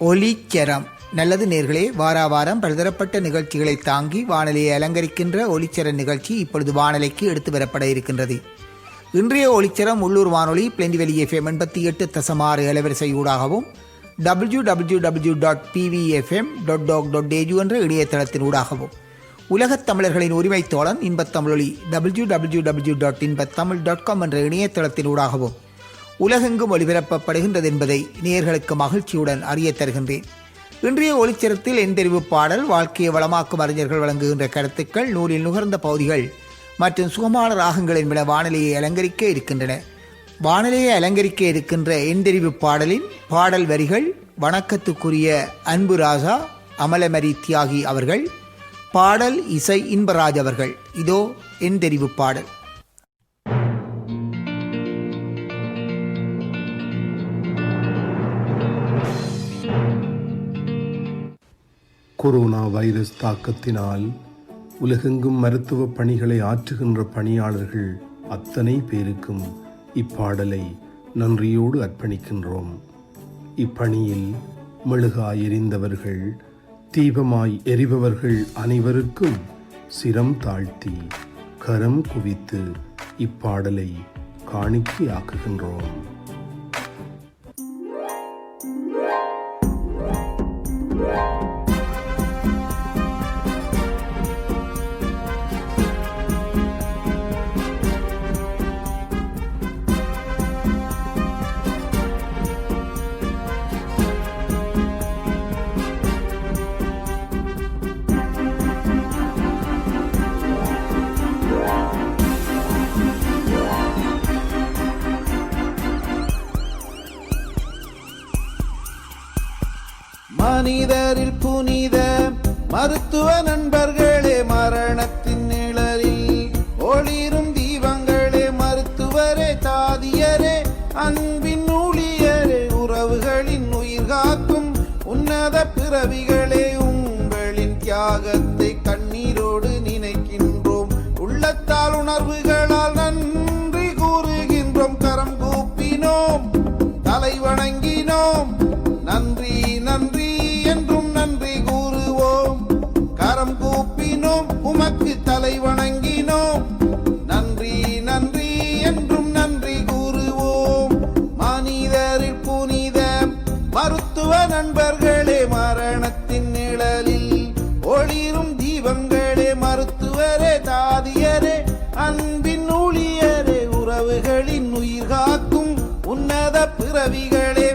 ஒளிச்சரம். நல்லது நேர்களே, வாராவாரம் பலதரப்பட்ட நிகழ்ச்சிகளை தாங்கி வானொலியை அலங்கரிக்கின்ற ஒளிச்சர நிகழ்ச்சி இப்பொழுது வானொலிக்கு எடுத்து வரப்பட இருக்கின்றது. இன்றைய ஒளிச்சரம் உள்ளூர் வானொலி பிளெண்டிவெளி FM 88.6 அலைவரிசை ஊடாகவும் www.pvfm.org.au என்ற இணையதளத்தின் ஊடாகவும் உலகத் தமிழர்களின் உரிமை தோழன் இன்பத்தமிழொலி www.inbattamil.com என்ற இணையதளத்தின் ஊடாகவும் உலகெங்கும் ஒளிபரப்பப்படுகின்றது என்பதை நேயர்களுக்கு மகிழ்ச்சியுடன் அறிய தருகின்றேன். இன்றைய ஒளிச்சரத்தில் எந்தெரிவு பாடல், வாழ்க்கையை வளமாக்கும் அறிஞர்கள் வழங்குகின்ற கருத்துக்கள், நூலில் நுகர்ந்த பகுதிகள் மற்றும் சுகமான ராகங்கள் என்பன வானொலியை அலங்கரிக்க இருக்கின்றன. வானொலியை அலங்கரிக்க இருக்கின்ற எந்தெரிவு பாடலின் பாடல் வரிகள் வணக்கத்துக்குரிய அன்பு ராஜா அமலமரி தியாகி அவர்கள், பாடல் இசை இன்பராஜ் அவர்கள். இதோ எந்தெரிவு பாடல். கொரோனா வைரஸ் தாக்கத்தினால் உலகெங்கும் மருத்துவ பணிகளை ஆற்றுகின்ற பணியாளர்கள் அத்தனை பேருக்கும் இப்பாடலை நன்றியோடு அர்ப்பணிக்கின்றோம். இப்பணியில் மெழுகாய் எரிந்தவர்கள், தீபமாய் எரிபவர்கள் அனைவருக்கும் சிரம் தாழ்த்தி கரம் குவித்து இப்பாடலை காணிக்கையாக்குகின்றோம். மனிதரில் புனித மருத்துவ நண்பர்களே, மரணத்தின் நிழலில் ஒளிரும் தீபங்களே, மருத்துவரே தாதியரே, அன்பின் ஊழியரே, உறவுகளின் உயிர் காக்கும் உன்னத பிறவிகளே, உங்களின் தியாகத்தை கண்ணீரோடு நினைக்கின்றோம். உள்ளத்தால் உணர்வுகளால் நன்றி கூறுகின்றோம். கரம் கூப்பினோம், தலை வணங்கினோம். நன்றி நன்றி என்றும் நன்றி கூறுவோம். கரம் கூப்பினோம், உமக்கு தலை வணங்கினோம். நன்றி நன்றி என்றும் நன்றி கூறுவோம். மனிதரில் புனித மருத்துவ நண்பர்களே, மரணத்தின் நிழலில் ஒளிரும் தீபங்களே, மருத்துவரே தாதியரே, அன்பின் ஊழியரே, உறவுகளின் உயிர் காக்கும் உன்னத பிறவிகளே.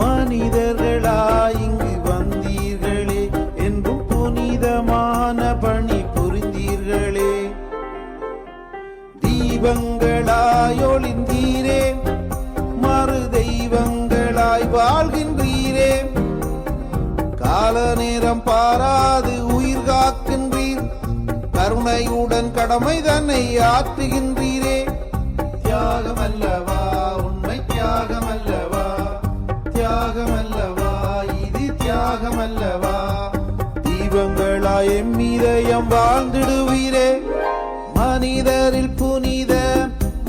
மனிதர்களாய் இங்கு வந்தீர்களே, என்றும் புனிதமான பணி புரிந்தீர்களே. தீபங்களாய் ஒளிந்தீரே, மறு தெய்வங்களாய் வாழ்கின்றீரே. கால நேரம் பாராது உயிர் காக்கின்றீர், கருணையுடன் கடமை தன்னை ஆற்றுகின்றீரே. தியாகமல்லவா உண்மை, தியாகமல்லவா, தியாகமல்லவா இது, தியாகமல்லவா. தீபங்களாய் எம்மிதயம் வாழ்ந்திடுவீரே. மனிதரில் புனித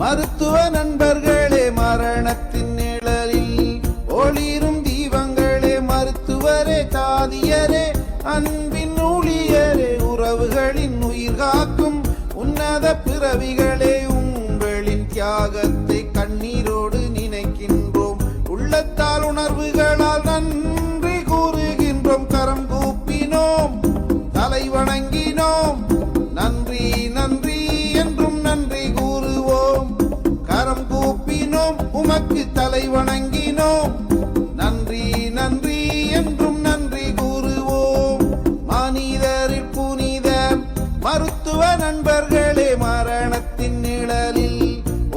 மருத்துவ நண்பர்களே, மரணத்தின் நிழலில் ஒளிரும் தீபங்களே, மருத்துவரே தாதியரே, அன்பின் ஊழியரே, உறவுகளின் உயிர் காக்கும் உன்னத பிறவிகளே, உங்களின் தியாகத்தை கண்ணீரோடு நினைக்கின்றோம். உள்ளத்தால் உணர்வுகளால் நன்றி கூறுகின்றோம். கரம் கூப்பினோம், தலை வணங்கினோம். நன்றி நன்றி என்றும் நன்றி கூறுவோம். கரம் கூப்பினோம், உமக்கு தலை வணங்கினோம். நன்றி நன்றி என்றும் நன்றி கூறுவோம். மனிதரில் புனித மருத்துவ நண்பர்களே, மரணத்தின் நிழலில்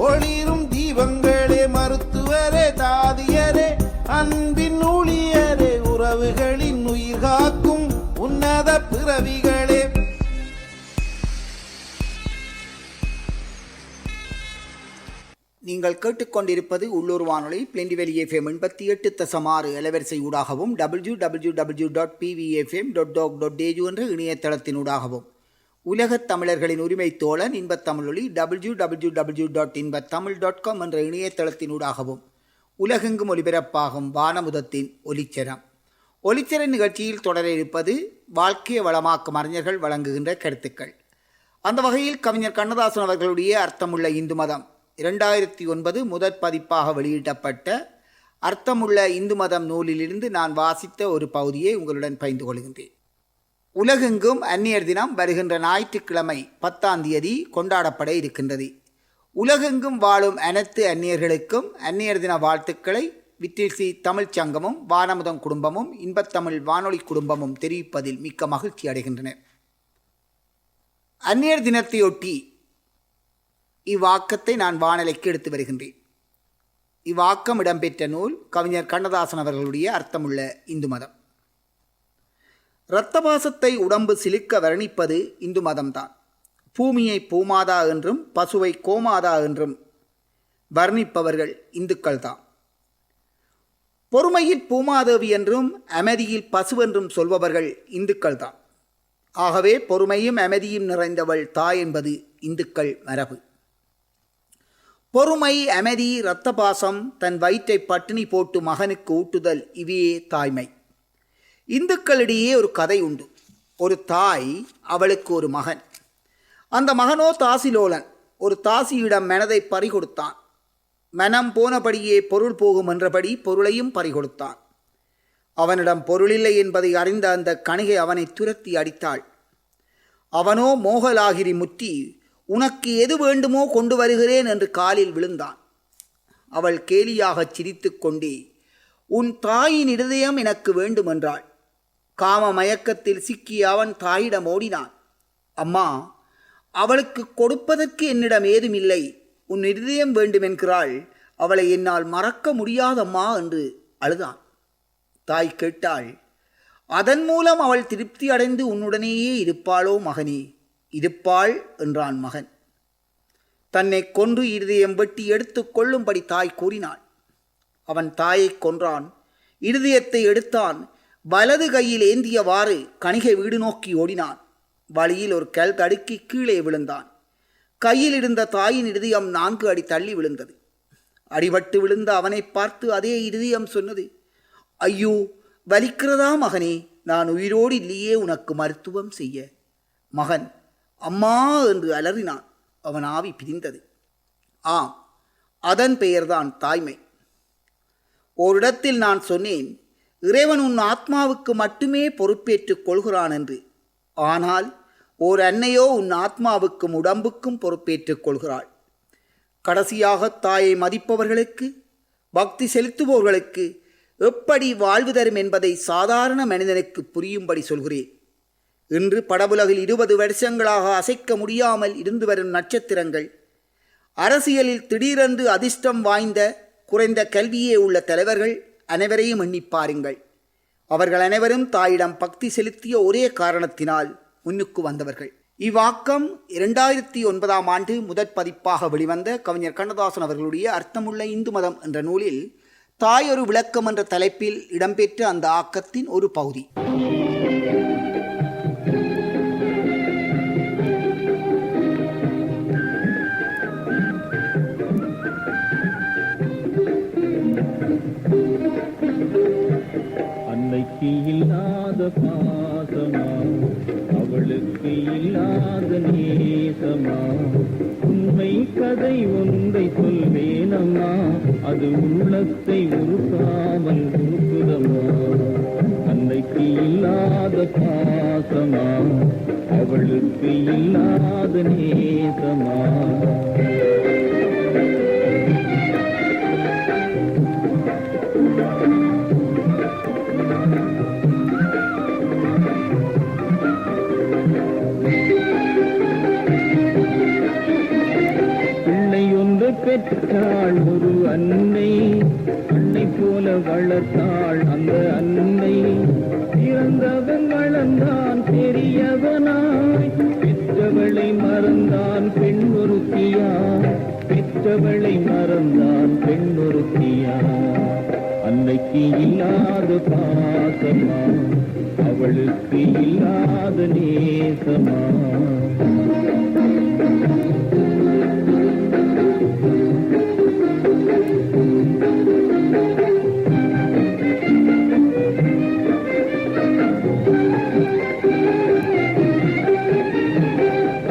ஒளிரும் தீபங்களே, மருத்துவரே தாதியரே, நீங்கள் கேட்டுக்கொண்டிருப்பது உள்ளூர் வானொலி பிளெண்டிவெளி FM 88.6 அலைவரிசை ஊடாகவும் www.pvfm.org.au என்ற இணையதளத்தினூடாகவும் உலகத் தமிழர்களின் உரிமை தோழன் இன்பத்தமிழொலி www.inbattamil.com என்ற இணையதளத்தினூடாகவும் உலகெங்கும் ஒலிபரப்பாகும் வானமுதத்தின் ஒலிச்சரம். ஒலிச்சர நிகழ்ச்சியில் தொடர இருப்பது வாழ்க்கையை வளமாக்கும் அறிஞர்கள் வழங்குகின்ற கருத்துக்கள். அந்த வகையில் கவிஞர் கண்ணதாசன் அவர்களுடைய அர்த்தமுள்ள இந்து மதம் 2009 முதற் பதிப்பாக வெளியிடப்பட்ட அர்த்தமுள்ள இந்து மதம் நூலிலிருந்து நான் வாசித்த ஒரு பகுதியை உங்களுடன் பகிர்ந்து கொள்கின்றேன். உலகெங்கும் அந்நியர் தினம் வருகின்ற ஞாயிற்றுக்கிழமை 10ஆம் தேதி கொண்டாடப்பட இருக்கின்றது. உலகெங்கும் வாழும் அனைத்து அந்நியர்களுக்கும் அந்நியர் தின வாழ்த்துக்களை விட்டில்சி தமிழ்ச் சங்கமும் வானமுதம் குடும்பமும் இன்பத்தமிழ் வானொலி குடும்பமும் தெரிவிப்பதில் மிக்க மகிழ்ச்சி அடைகின்றனர். அந்நியர் தினத்தையொட்டி இவ்வாக்கத்தை நான் வானொலிக்கு எடுத்து வருகின்றேன். இவ்வாக்கம் இடம்பெற்ற நூல் கவிஞர் கண்ணதாசன் அவர்களுடைய அர்த்தமுள்ள இந்து மதம். இரத்தபாசத்தை உடம்பு சிலிக்க வர்ணிப்பது இந்து மதம்தான். பூமியை பூமாதா என்றும் பசுவை கோமாதா என்றும் வர்ணிப்பவர்கள் இந்துக்கள் தான். பொறுமையில் பூமாதேவி என்றும் அமைதியில் பசுவென்றும் சொல்பவர்கள் இந்துக்கள் தான். ஆகவே பொறுமையும் அமைதியும் நிறைந்தவள் தாய் என்பது இந்துக்கள் மரபு. பொறுமை, அமைதி, இரத்தபாசம், தன் வயிற்றை பட்டினி போட்டு மகனுக்கு ஊட்டுதல் இவையே தாய்மை. இந்துக்களிடையே ஒரு கதை உண்டு. ஒரு தாய், அவளுக்கு ஒரு மகன். அந்த மகனோ தாசிலோலன். ஒரு தாசியிடம் மனதை பறிகொடுத்தான். மனம் போனபடியே பொருள் போகும் என்றபடி பொருளையும் பறிகொடுத்தான். அவனிடம் பொருளில்லை என்பதை அறிந்த அந்த கணிகை அவனை துரத்தி அடித்தாள். அவனோ மோகலாகிரி முற்றி, உனக்கு எது வேண்டுமோ கொண்டு வருகிறேன் என்று காலில் விழுந்தான். அவள் கேலியாகச் சிரித்து கொண்டே, உன் தாயின் இருதயம் எனக்கு வேண்டுமென்றாள். காம மயக்கத்தில் சிக்கிய அவன் தாயிடம் ஓடினான். அம்மா, அவளுக்கு கொடுப்பதற்கு என்னிடம் ஏதுமில்லை, உன் இருதயம் வேண்டுமென்கிறாள், அவளை என்னால் மறக்க முடியாதம்மா என்று அழுதான். தாய் கேட்டாள், அதன் மூலம் அவள் திருப்தி அடைந்து உன்னுடனேயே இருப்பாளோ மகனே? இருப்பாள் என்றான் மகன். தன்னை கொன்று இருதயம் வெட்டி எடுத்து கொள்ளும்படி தாய் கூறினாள். அவன் தாயை கொன்றான். இருதயத்தை எடுத்தான். வலது கையில் ஏந்தியவாறு கணிகை வீடு நோக்கி ஓடினான். வழியில் ஒரு கல் தடுக்கி கீழே விழுந்தான். கையில் இருந்த தாயின் இருதயம் 4 அடி தள்ளி விழுந்தது. அடிபட்டு விழுந்த அவனை பார்த்து அதே இருதயம் சொன்னது, ஐயோ, வலிக்கிறதா மகனே? நான் உயிரோடு இல்லையே உனக்கு மருத்துவம் செய்ய. மகன் அம்மா என்று அலறினான். அவன் ஆவி பிரிந்தது. ஆம், அதன் பெயர்தான் தாய்மை. ஓரிடத்தில் நான் சொன்னேன், இறைவன் உன் ஆத்மாவுக்கு மட்டுமே பொறுப்பேற்றுக் கொள்கிறான் என்று. ஆனால் ஓர் அன்னையோ உன் ஆத்மாவுக்கும் உடம்புக்கும் பொறுப்பேற்றுக் கொள்கிறாள். கடைசியாக தாயை மதிப்பவர்களுக்கு, பக்தி செலுத்துபவர்களுக்கு எப்படி வாழ்வு தரும் என்பதை சாதாரண மனிதனுக்கு புரியும்படி சொல்கிறேன். இன்று படபுலகில் 20 வருஷங்களாக அசைக்க முடியாமல் இருந்து வரும் நட்சத்திரங்கள், அரசியலில் திடீரென்று அதிர்ஷ்டம் வாய்ந்த குறைந்த கல்வியே உள்ள தலைவர்கள் அனைவரையும் எண்ணிப்பாருங்கள். அவர்கள் அனைவரும் தாயிடம் பக்தி செலுத்திய ஒரே காரணத்தினால் முன்னுக்கு வந்தவர்கள். இவ்வாக்கம் 2009ஆம் ஆண்டு முதற் பதிப்பாக வெளிவந்த கவிஞர் கண்ணதாசன் அவர்களுடைய அர்த்தமுள்ள இந்து மதம் என்ற நூலில் தாய் ஒரு விளக்கம் என்ற தலைப்பில் இடம்பெற்ற அந்த ஆக்கத்தின் ஒரு பகுதி. அன்னைக்கு இல்லாத பாசமா, அவளுக்கு இல்லாத நேசமா, உண்மை கதை ஒன்றை சொல்வேனம்மா, அது உள்ளத்தை உருக்காமல் உருக்குதம்மா. அன்னைக்கு இல்லாத பாசமா, அவளுக்கு இல்லாத நேசமா. பெற்றாள் ஒரு அன்னை, அன்னை போல வளர்த்தாள் அந்த அன்னை. பிறந்தவன் வளர்ந்தான் பெரியவனாய், பெற்றவளை மறந்தான் பெண் ஒருத்தியாய். பெற்ற பெற்றவளை மறந்தான் பெண்ணொருத்தியா. அன்னைக்கு இல்லாத பாசமா, அவளுக்கு இல்லாத நேசமா.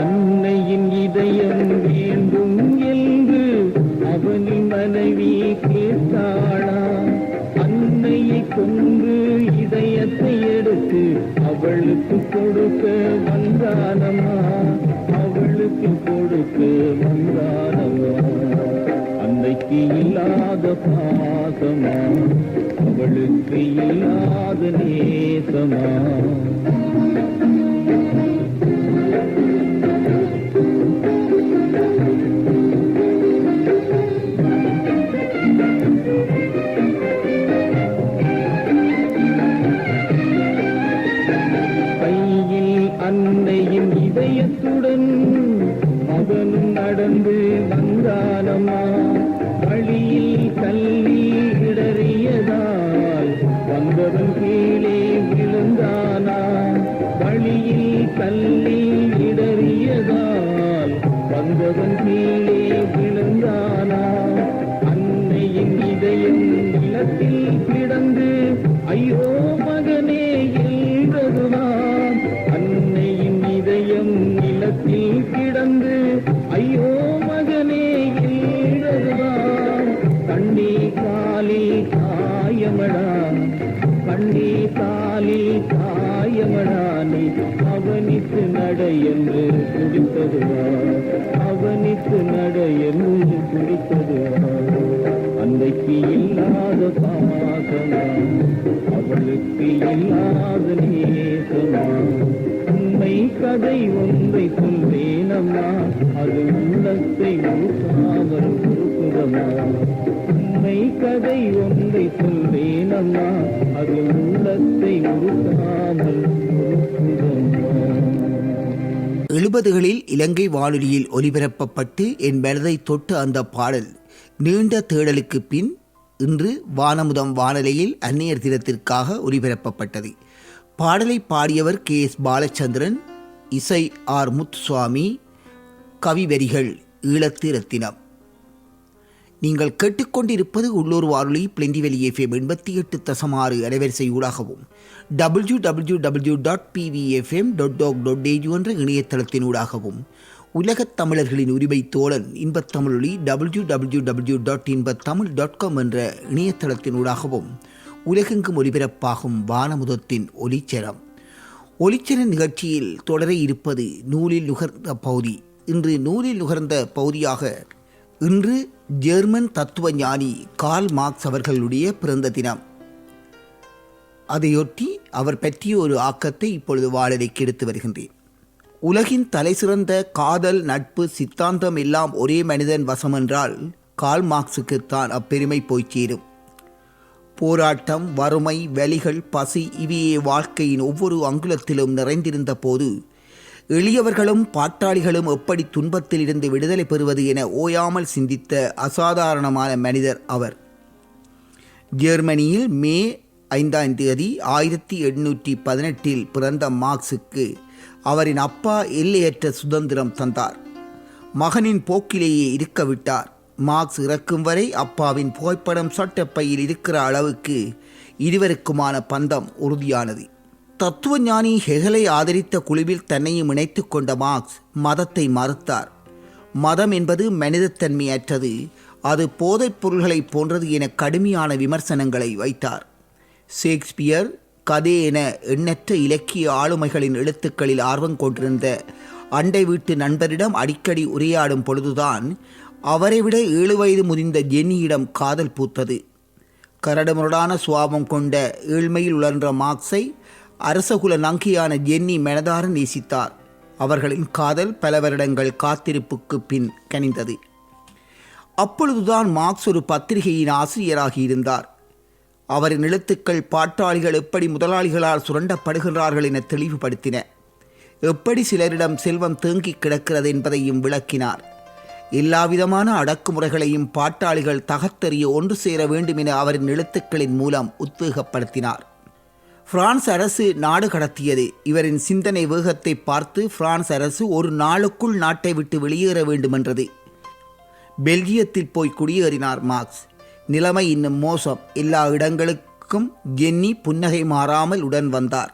அன்னையின் இதயம் வேண்டும் என்று அவனின் மனைவி கேட்டாளா? அன்னையை கொண்டு இதயத்தை எடுத்து அவளுக்கு கொடுக்க வந்தானம்மா, அவளுக்கு கொடுக்க வந்தானம்மா. அன்னைக்கு இல்லாத பாசமா, அவளுக்கு இல்லாத நேசமா. அன்னையின் இதயத்துடன் மகனும் நடந்து வந்தானம்மா. வழியில் கல்லில் இடறியதால் வந்தவன் கீழே விழுந்தானா. வழியில் கல்லில் இடறியதால் வந்தவன் கீழே விழுந்தானா. அன்னையின் இதயம் நிலத்தில் கிடந்து ஐயோ மகனே என்றதுதான். அன்னையின் இதயம் நிலத்தில் கிடந்து ஐயோ மகனே என்றதுதான். கண்ணே காலில் காயமடா, கண்ணே காலில் காயமடானே. அவனித்து நட என்று குடித்ததுவா, அவனித்து நட என்று குடித்ததுவா. அன்னைக்கு இல்லாத பாசமா, அவளுக்கு இல்லாத நேசமா. உண்மை கதை ஒன்றை சொல்வேனம்மா, அது உள்ளத்தை உருக்காமல் உருக்குதமா. உண்மை கதை ஒன்றை சொல்வேனம்மா, அது உள்ளத்தை உருக்காமல் உருக்குதமா. 70களில் இலங்கை வானொலியில் ஒலிபரப்பப்பட்டு என் மனதை தொட்ட அந்த பாடல் நீண்ட தேடலுக்கு பின் இன்று வானமுதம் வானொலியில் அந்நியர் தினத்திற்காக ஒலிபரப்பப்பட்டது. பாடலை பாடியவர் KS பாலச்சந்திரன், இசை R முத்துசுவாமி, கவிவரிகள் ஈழத்து ரத்தினம். நீங்கள் கேட்டுக்கொண்டிருப்பது உள்ளூர் வானொலி பிளெண்டிவெளி FM 88.6 அலைவரிசை ஊடாகவும் www.pvfm.org.au என்ற இணையதளத்தின் ஊடாகவும் உலகத் தமிழர்களின் உரிமை தோழன் இன்பத்தமிழொலி www.inbatamil.com என்ற இணையதளத்தின் ஊடாகவும் உலகெங்கும் ஒலிபரப்பாகும் வானமுதத்தின் ஒலிச்சரம். ஒலிச்சர நிகழ்ச்சியில் தொடர இருப்பது நூலில் நுகர்ந்த பகுதி. இன்று நூலில் நுகர்ந்த பகுதியாக இன்று ஜெர்மன் தத்துவ ஞானி கார்ல் மார்க்ஸ் அவர்களுடைய பிறந்த தினம். அதையொட்டி அவர் பற்றிய ஒரு ஆக்கத்தை இப்பொழுது வாழலைக்கு எடுத்து வருகின்றேன். உலகின் தலைசிறந்த காதல், நட்பு, சித்தாந்தம் எல்லாம் ஒரே மனிதன் வசம் என்றால் கார்ல் மார்க்ஸுக்குத்தான் அப்பெருமை போய் சேரும். போராட்டம், வறுமை, வலிகள், பசி இவையே வாழ்க்கையின் ஒவ்வொரு அங்குலத்திலும் நிறைந்திருந்த போது எளியவர்களும் பாட்டாளிகளும் எப்படி துன்பத்தில் இருந்து விடுதலை பெறுவது என ஓயாமல் சிந்தித்த அசாதாரணமான மனிதர் அவர். ஜெர்மனியில் மே 5 1818 பிறந்த மார்க்ஸுக்கு அவரின் அப்பா எல்லையற்ற சுதந்திரம் தந்தார். மகனின் போக்கிலேயே இருக்க விட்டார். மார்க்ஸ் இறக்கும் வரை அப்பாவின் புகைப்படம் சட்டப்பையில் இருக்கிற அளவுக்கு இருவருக்குமான பந்தம் உறுதியானது. தத்துவ ஞானி ஹெகலை ஆதரித்த குழுவில் தன்னையும் இணைத்து கொண்ட மார்க்ஸ் மதத்தை மறுத்தார். மதம் என்பது மனிதத்தன்மையற்றது, அது போதைப் பொருள்களை போன்றது என கடுமையான விமர்சனங்களை வைத்தார். ஷேக்ஸ்பியர், கதே என எண்ணற்ற இலக்கிய ஆளுமைகளின் எழுத்துக்களில் ஆர்வம் கொண்டிருந்த அண்டை வீட்டு நண்பரிடம் அடிக்கடி உரையாடும் பொழுதுதான் அவரை விட 7 வயது முதிர்ந்த ஜென்னியிடம் காதல் பூத்தது. கரடுமுரடான சுவாபம் கொண்ட ஏழ்மையில் உழன்ற மார்க்ஸை அரசகுல நங்கியான ஜென்னி மனதார நேசித்தார். அவர்களின் காதல் பல வருடங்கள் காத்திருப்புக்கு பின் கனிந்தது. அப்பொழுதுதான் மார்க்ஸ் ஒரு பத்திரிகையின் ஆசிரியராகி இருந்தார். அவரின் எழுத்துக்கள் பாட்டாளிகள் எப்படி முதலாளிகளால் சுரண்டப்படுகின்றார்கள் என தெளிவுபடுத்தின. எப்படி சிலரிடம் செல்வம் தேங்கி கிடக்கிறது என்பதையும் விளக்கினார். எல்லாவிதமான அடக்குமுறைகளையும் பாட்டாளிகள் தகர்த்தெறிய ஒன்று சேர வேண்டும் என அவரின் எழுத்துக்களின் மூலம் உத்வேகப்படுத்தினார். பிரான்ஸ் அரசு நாடு கடத்தியது. இவரின் சிந்தனை வேகத்தை பார்த்து பிரான்ஸ் அரசு ஒரு நாளுக்குள் நாட்டை விட்டு வெளியேற வேண்டுமென்றது. பெல்ஜியத்தில் போய் குடியேறினார் மார்க்ஸ். நிலைமை இன்னும் மோசம். எல்லா இடங்களுக்கும் ஜென்னி புன்னகை மாறாமல் உடன் வந்தார்.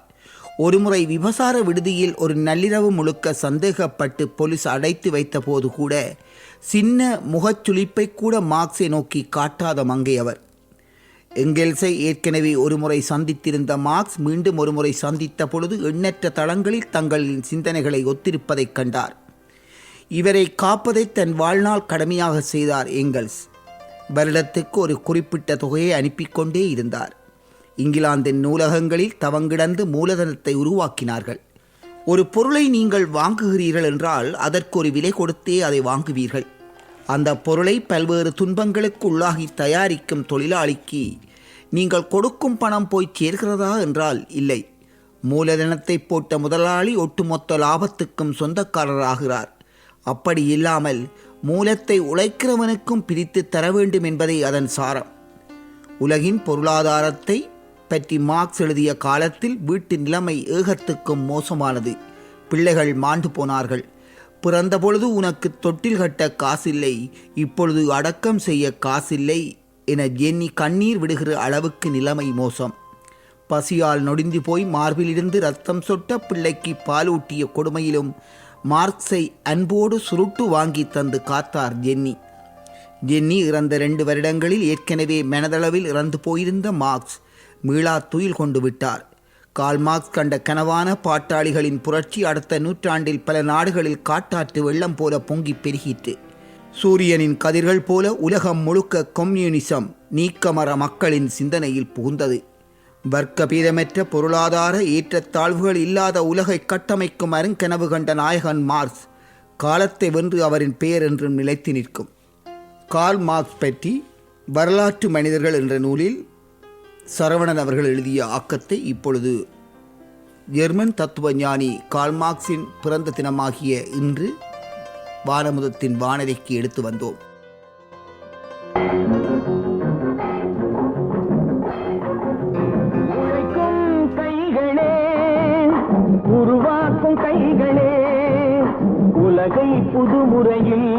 ஒருமுறை விபசார விடுதியில் ஒரு நள்ளிரவு முழுக்க சந்தேகப்பட்டு போலீஸ் அடைத்து வைத்த போது கூட சின்ன முகச்சுளிப்பை கூட மார்க்ஸை நோக்கி காட்டாத மங்கை அவர். எங்கெல்ஸை ஏற்கனவே ஒருமுறை சந்தித்திருந்த மார்க்ஸ் மீண்டும் ஒருமுறை சந்தித்த பொழுது எண்ணற்ற தளங்களில் தங்களின் சிந்தனைகளை ஒத்திருப்பதைக் கண்டார். இவரை காப்பதை தன் வாழ்நாள் கடமையாக செய்தார் எங்கெல்ஸ். வருடத்துக்கு ஒரு குறிப்பிட்ட தொகையை அனுப்பிக்கொண்டே இருந்தார். இங்கிலாந்தின் நூலகங்களில் தவங்கிடந்து மூலதனத்தை உருவாக்கினார்கள். ஒரு பொருளை நீங்கள் வாங்குகிறீர்கள் என்றால் அதற்கு ஒரு விலை கொடுத்தே அதை வாங்குவீர்கள். அந்த பொருளை பல்வேறு துன்பங்களுக்கு உள்ளாகி தயாரிக்கும் தொழிலாளிக்கு நீங்கள் கொடுக்கும் பணம் போய் சேர்கிறதா என்றால் இல்லை. மூலதனத்தை போட்ட முதலாளி ஒட்டுமொத்த லாபத்துக்கும் சொந்தக்காரராகிறார். அப்படி இல்லாமல் மூலத்தை உழைக்கிறவனுக்கும் பிரித்து தர வேண்டும் என்பதே அதன் சாரம். உலகின் பொருளாதாரத்தை பற்றி மார்க்ஸ் எழுதிய காலத்தில் வீட்டு நிலைமை ஏகத்துக்கும் மோசமானது. பிள்ளைகள் மாண்டு போனார்கள். பிறந்த பொழுது உனக்கு தொட்டில் கட்ட காசில்லை, இப்பொழுது அடக்கம் செய்ய காசில்லை என ஜென்னி கண்ணீர் விடுகிற அளவுக்கு நிலைமை மோசம். பசியால் நொடிந்து போய் மார்பிலிருந்து ரத்தம் சொட்ட பிள்ளைக்கு பாலூட்டிய கொடுமையிலும் மார்க்ஸை அன்போடு சுருட்டு வாங்கி தந்து காத்தார் ஜென்னி. ஜென்னி இறந்த 2 வருடங்களில் ஏற்கனவே மனதளவில் இறந்து போயிருந்த மார்க்ஸ் மீளா துயில் கொண்டு விட்டார். கார்ல் மார்க்ஸ் கண்ட கனவான பாட்டாளிகளின் புரட்சி அடுத்த நூற்றாண்டில் பல நாடுகளில் காட்டாற்று வெள்ளம் போல பொங்கி பெருகிற்று. சூரியனின் கதிர்கள் போல உலகம் முழுக்க கம்யூனிசம் நீக்கமற மக்களின் சிந்தனையில் புகுந்தது. வர்க்க பீதமற்ற பொருளாதார ஏற்றத்தாழ்வுகள் இல்லாத உலகை கட்டமைக்கும் அருங்கனவு கண்ட நாயகன் மார்க்ஸ் காலத்தை வென்று அவரின் பெயர் என்றும் நிலைத்து நிற்கும். கார்ல் மார்க்ஸ் பற்றி வரலாற்று மனிதர்கள் என்ற நூலில் சரவணன் அவர்கள் எழுதிய ஆக்கத்தை இப்பொழுது ஜெர்மன் தத்துவ ஞானி கார்ல் மார்க்ஸின் பிறந்த தினமாகிய இன்று வானமுதத்தின் வானரைக்கு எடுத்து வந்தோம். உருவாக்கும் கைகளே, உலகை புதுமுறையில்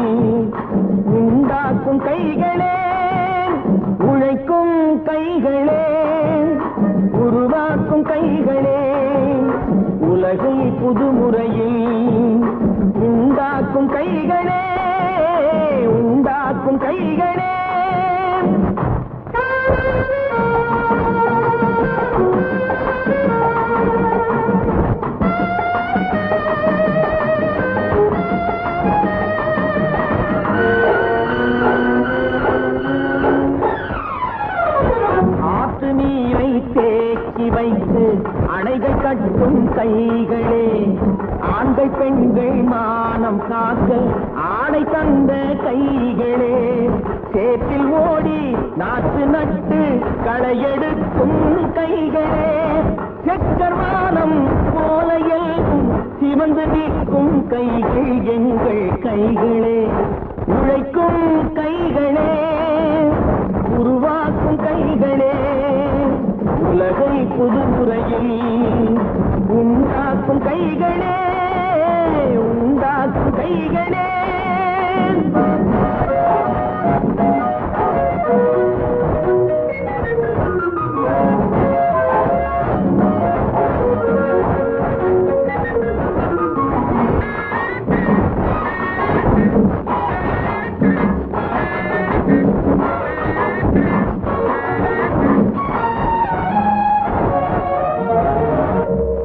உண்டாக்கும் கைகளே, உழைக்கும் கைகளே, உருவாக்கும் கைகளே, உலகை புதுமுறையில் உண்டாக்கும் கைகளே, உண்டாக்கும் கைகளே. அணைகள் கட்டும் கைகளே, ஆண்கள் பெண்கள் மானம் காக்க ஆணை தந்த கைகளே, சேற்றில் ஓடி நாற்று நட்டு களையெடுக்கும் கைகளே, செக்கர்வானம் போல எல்கும் சிவந்து நிற்கும் கைகள் எங்கள் கைகளே, உழைக்கும் கைகளே, உருவாக்கும் கைகளே, உலகை புதுமுறையில் உண்டாக்கும் கைகளே, உண்டாக்கும் கைகளே.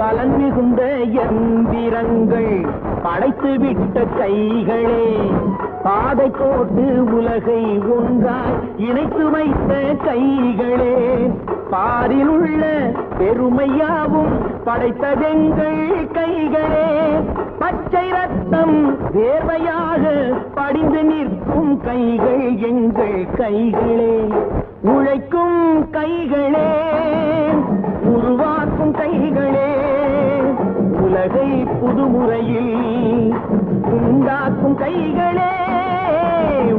பலன் மிகுந்த எந்திரங்கள் படைத்து விட்ட கைகளே, பாதை போட்டு உலகை ஒன்றாய் இணைத்து வைத்த கைகளே, பாரில் உள்ள பெருமையாவும் படைத்ததெங்கள் கைகளே, பச்சை ரத்தம் வேர்வையாக படிந்து நிற்கும் கைகள் எங்கள் கைகளே, உழைக்கும் கைகளே, உருவாக்கும் கைகளே, உலகை உலகை புதுமுறையில் உண்டாக்கும் கைகளே,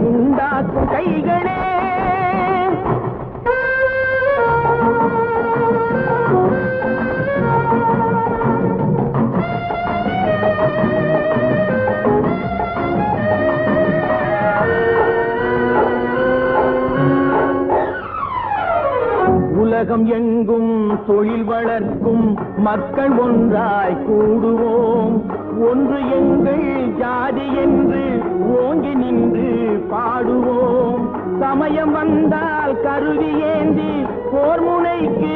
உண்டாக்கும் கைகளே. உலகம் எங்கும் தொழில் வளர்க்கும் மக்கள் ஒன்றாய் கூடுவோம். ஒன்று எங்கள் ஜாதி என்று ஓங்கி நின்று பாடுவோம். சமயம் வந்தால் கருவி ஏந்தி போர் முனைக்கு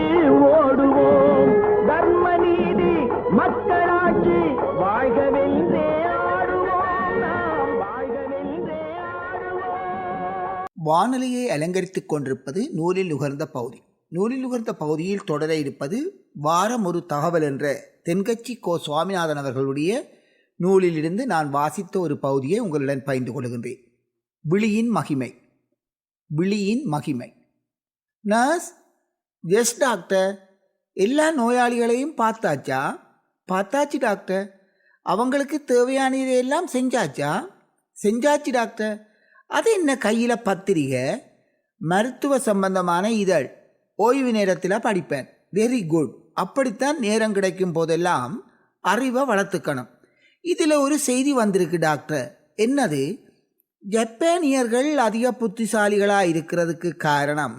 ஓடுவோம். தர்ம நீதி மக்களாட்சி வாழ்கவென்றே ஆடுவோம். நாம் வாழ்கவென்றே ஆடுவோம். வானொலியை அலங்கரித்துக் கொண்டிருப்பது நூலில் நுகர்ந்த பகுதி. நூலில் நுகர்ந்த பகுதியில் தொடர இருப்பது வாரம் ஒரு தகவல் என்ற தென்கட்சி கோ சுவாமிநாதன் அவர்களுடைய நூலிலிருந்து நான் வாசித்த ஒரு பகுதியை உங்களுடன் பகிர்ந்து கொள்கின்றேன். விழியின் மகிமை. விழியின் மகிமை. நர்ஸ், எஸ் டாக்டர், எல்லா நோயாளிகளையும் பார்த்தாச்சா? பார்த்தாச்சு டாக்டர். அவங்களுக்கு தேவையானதையெல்லாம் செஞ்சாச்சா? செஞ்சாச்சு டாக்டர். அது என்ன கையில் பத்திரிகை? மருத்துவ சம்பந்தமான இதழ். ஓய்வு நேரத்தில் படிப்பேன். Very good. அப்படித்தான் நேரம் கிடைக்கும் போதெல்லாம் அறிவை வளர்த்துக்கணும். இதில் ஒரு செய்தி வந்திருக்கு டாக்டர். என்னது? ஜப்பானியர்கள் அதிக புத்திசாலிகளாக இருக்கிறதுக்கு காரணம்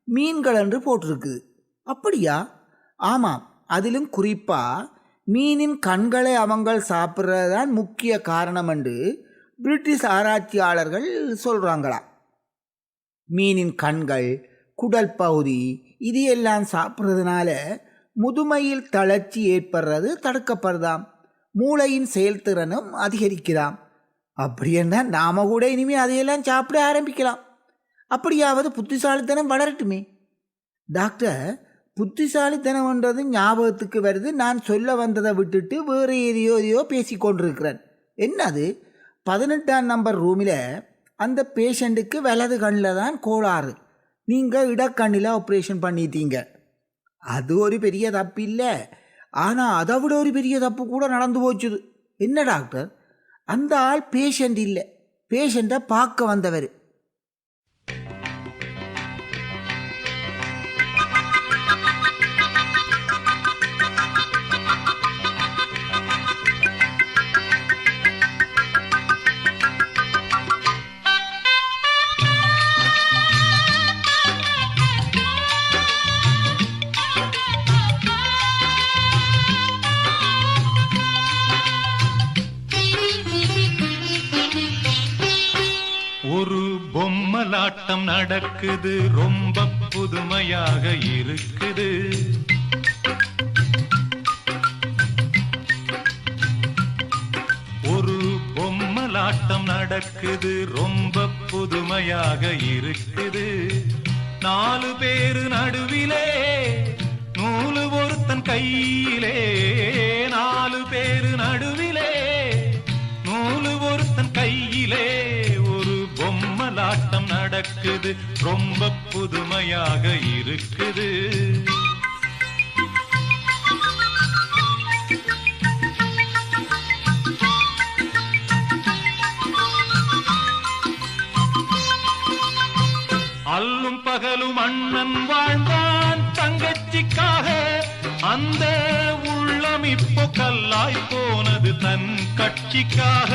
மீன்கள் என்று போட்டிருக்குது. அப்படியா? ஆமாம். அதிலும் குறிப்பாக மீனின் கண்களை அவங்கள் சாப்பிட்றது தான் முக்கிய காரணம் என்று பிரிட்டிஷ் ஆராய்ச்சியாளர்கள் சொல்கிறாங்களா. மீனின் கண்கள், குடல் பகுதி, இது எல்லாம் சாப்பிட்றதுனால முதுமையில் தளர்ச்சி ஏற்படுறது தடுக்கப்படுதாம். மூளையின் செயல்திறனும் அதிகரிக்குதாம். அப்படின்னா நாம கூட இனிமேல் அதையெல்லாம் சாப்பிட ஆரம்பிக்கலாம். அப்படியாவது புத்திசாலித்தனம் வளரட்டுமே. டாக்டர், புத்திசாலித்தனம்ன்றது ஞாபகத்துக்கு வருது. நான் சொல்ல வந்ததை விட்டுட்டு வேறு எதையோ பேசி கொண்டிருக்கிறேன். என்னது? 18ஆம் நம்பர் ரூமில் அந்த பேஷண்ட்டுக்கு வலது கண்ணில் தான் கோளாறு. நீங்கள் இடக்கண்ணில் ஆப்ரேஷன் பண்ணிட்டீங்க. அது ஒரு பெரிய தப்பு இல்லை. ஆனால் அதை விட ஒரு பெரிய தப்பு கூட நடந்து போச்சுது. என்ன டாக்டர்? அந்த ஆள் பேஷண்ட் இல்லை, பேஷண்ட்டை பார்க்க வந்தவர். பொம்மலாட்டம் நடக்குது, ரொம்ப புதுமையாக இருக்குது. ஒரு பொம்மலாட்டம் நடக்குது, ரொம்ப புதுமையாக இருக்குது. 4 பேரு நடுவிலே, நூலு ஒருத்தன் கையிலே. 4 பேரு நடுவிலே, நூலு ஒருத்தன் கையிலே. பொம்மலாட்டம் நடக்குது, ரொம்ப புதுமையாக இருக்குது. அல்லும் பகலும் அண்ணன் வாழ்ந்தான் தங்கச்சிக்காக. அந்த உள்ளம் இப்போ கல்லாய் போனது தன் கட்சிக்காக.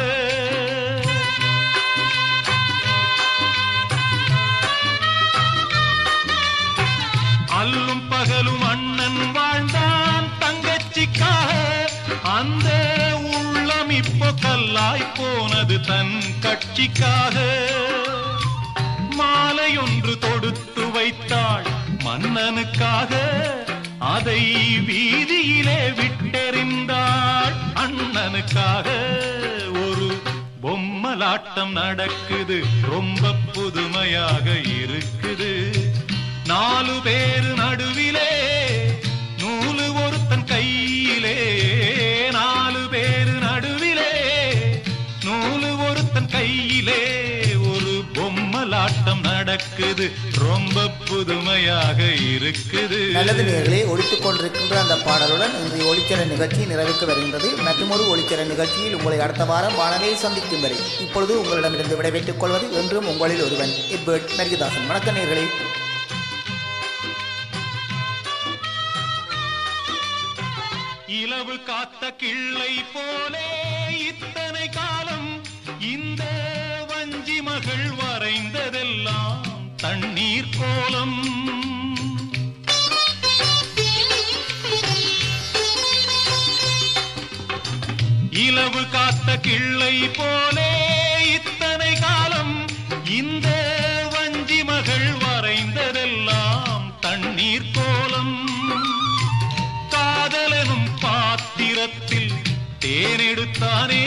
அல்லும் பகலும் அண்ணன் வாழ்ந்தான் தங்கச்சிக்காக. அந்த உள்ளம் இப்போ கல்லாய் போனது தன் கட்சிக்காக. மாலை ஒன்று தொடுத்து வைத்தாள் மன்னனுக்காக. அதை வீதியிலே விட்டெறிந்தாள் அண்ணனுக்காக. ஒரு பொம்மலாட்டம் நடக்குது, ரொம்ப புதுமையாக இருக்குது. 4 பேரு நடுவிலே, நூலு ஒருத்தன் கையிலே. 4 பேரு நடுவிலே, நூலு ஒருத்தன் கையிலே. ஒரு பொம்மலாட்டம் நட நடக்குது ரொம்ப புதுமையாக இருக்குது. நல்லது நேயர்களே, ஒலித்துக் கொண்டிருக்கின்ற அந்த பாடலுடன் இன்றைய ஒளிச்சர நிகழ்ச்சி நிறைவுக்கு வருகின்றது. மற்றொரு ஒளிச்சர நிகழ்ச்சியில் உங்களை அடுத்த வாரம் வானவில் சந்திக்கும் வரை இப்பொழுது உங்களிடமிருந்து விடைபெற்றுக் கொள்வது என்றும் உங்களில் ஒருவன் எட்வர்ட் மரியதாசன். வணக்க நேயர்களே. இலவு காத்த கிள்ளை போலே இத்தனை காலம் இந்த வஞ்சி மகள் வரைந்ததெல்லாம் தண்ணீர் கோலம். இலவு காத்த கிள்ளை போலே இத்தனை காலம் இந்த வஞ்சி மகள் வரைந்ததெல்லாம் தண்ணீர் கோலம். காதலனும் பாத்திரத்தில் தேனெடுத்தானே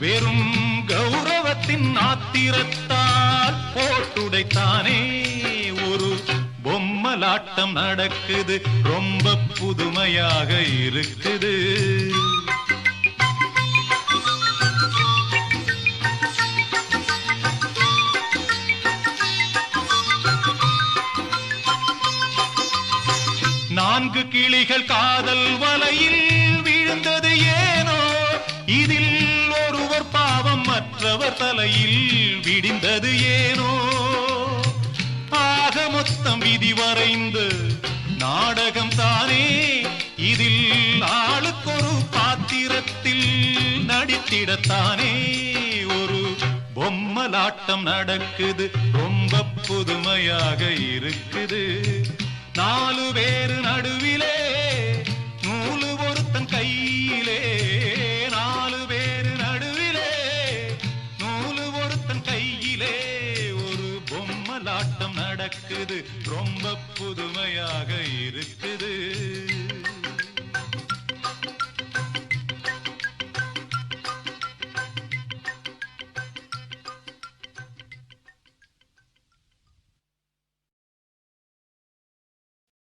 வெறும் கௌரவத்தின் ஆத்திரத்தால் போட்டுடைத்தானே. ஒரு பொம்மலாட்டம் நடக்குது ரொம்ப புதுமையாக இருக்குது. நான்கு கிளிகள் காதல் வலையில் விழுந்தது ஏனோ, இதில் ஒருவர் பாவம் மற்றவர் தலையில் விடிந்தது ஏனோ. ஆக மொத்தம் விதி வரைந்து நாடகம் தானே, இதில் ஆளுக்கொரு பாத்திரத்தில் நடித்திடத்தானே. ஒரு பொம்மலாட்டம் நடக்குது ரொம்ப புதுமையாக இருக்குது. நாலு பேரு நடுவிலே நூலு ஒருத்தன் கையிலே, நாலு பேரு நடுவிலே நூலு ஒருத்தன் கையிலே. ஒரு பொம்மலாட்டம் நடக்குது ரொம்ப புதுமையாக இருக்குது.